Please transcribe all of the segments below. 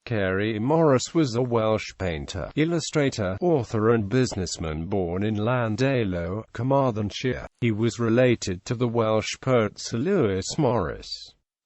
Carey Morris was a Welsh painter, illustrator, author and businessman born in Llandeilo, Carmarthenshire. He was related to the Welsh poet Sir Lewis Morris.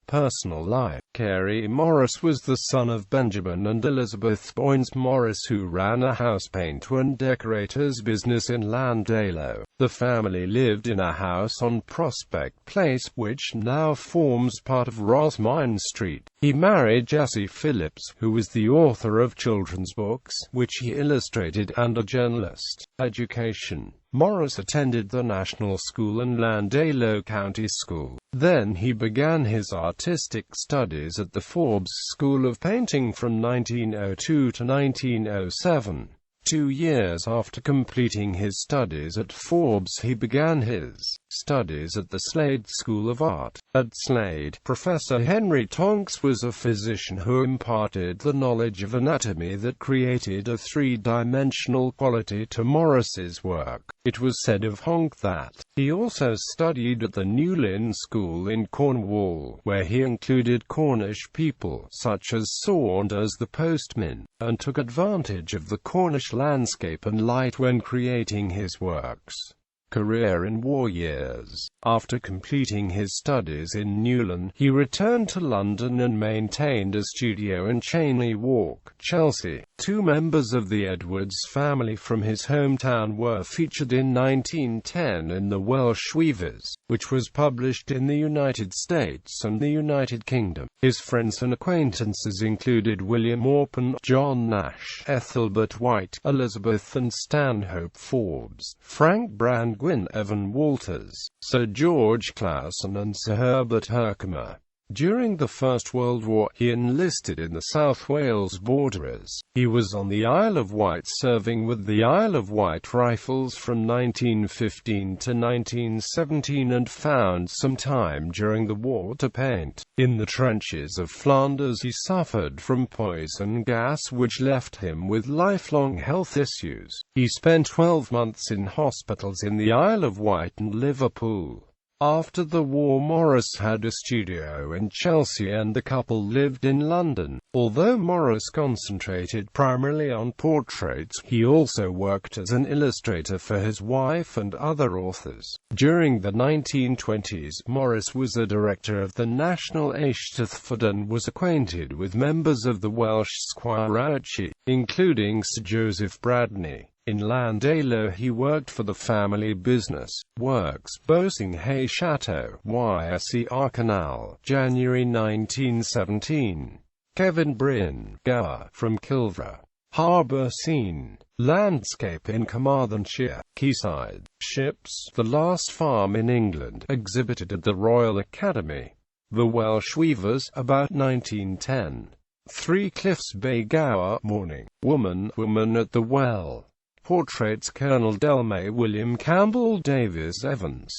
Personal life. Carey Morris was the son of Benjamin and Elizabeth Boynes Morris, who ran a house painter and decorator's business in Llandeilo. The family lived in a house on Prospect Place, which now forms part of Rosmine Street. He married Jessie Phillips, who was the author of children's books, which he illustrated, and a journalist. Education. Morris attended the National School and Llandeilo County School. Then he began his artistic studies at the Forbes School of Painting from 1902 to 1907. 2 years after completing his studies at Forbes, he began his studies at the Slade School of Art. At Slade, Professor Henry Tonks was a physician who imparted the knowledge of anatomy that created a three-dimensional quality to Morris's work. It was said of Honk that he also studied at the Newlyn School in Cornwall, where he included Cornish people, such as Saunders the postman, and took advantage of the Cornish landscape and light when creating his works. Career in war years. After completing his studies in Newlyn, he returned to London and maintained a studio in Cheyne Walk, Chelsea. 2 members of the Edwards family from his hometown were featured in 1910 in The Welsh Weavers, which was published in the United States and the United Kingdom. His friends and acquaintances included William Orpen, John Nash, Ethelbert White, Elizabeth and Stanhope Forbes, Frank Brandwin, Evan Walters, Sir George Clausen and Sir Herbert Herkimer. During the First World War, he enlisted in the South Wales Borderers. He was on the Isle of Wight serving with the Isle of Wight Rifles from 1915 to 1917 and found some time during the war to paint. In the trenches of Flanders he suffered from poison gas which left him with lifelong health issues. He spent 12 months in hospitals in the Isle of Wight and Liverpool. After the war, Morris had a studio in Chelsea and the couple lived in London. Although Morris concentrated primarily on portraits, he also worked as an illustrator for his wife and other authors. During the 1920s, Morris was a director of the National Eisteddfod and was acquainted with members of the Welsh squirearchy, including Sir Joseph Bradney. In Llandeilo he worked for the family business. Works: Bossing-Hay Chateau, YSER Canal, January 1917. Kevin Bryn, Gower, from Kilvra. Harbour Scene. Landscape in Carmarthenshire. Quayside. Ships, The Last Farm in England, exhibited at the Royal Academy. The Welsh Weavers, about 1910. 3 Cliffs Bay, Gower. Morning. Woman at the Well. Portraits: Colonel Delmay, William Campbell Davies Evans,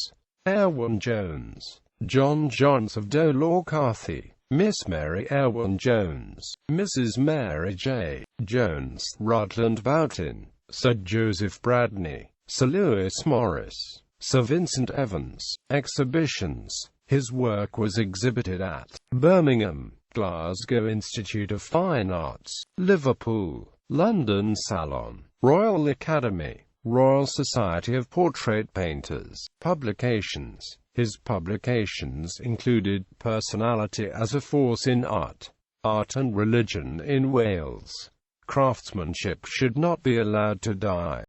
Erwin Jones, John Johns of Dolor Carthy, Miss Mary Erwin Jones, Mrs. Mary J. Jones, Rutland Boughton, Sir Joseph Bradney, Sir Lewis Morris, Sir Vincent Evans. Exhibitions. His work was exhibited at Birmingham, Glasgow Institute of Fine Arts, Liverpool, London Salon, Royal Academy, Royal Society of Portrait Painters. Publications. His publications included Personality as a Force in Art, Art and Religion in Wales, Craftsmanship Should Not Be Allowed to Die.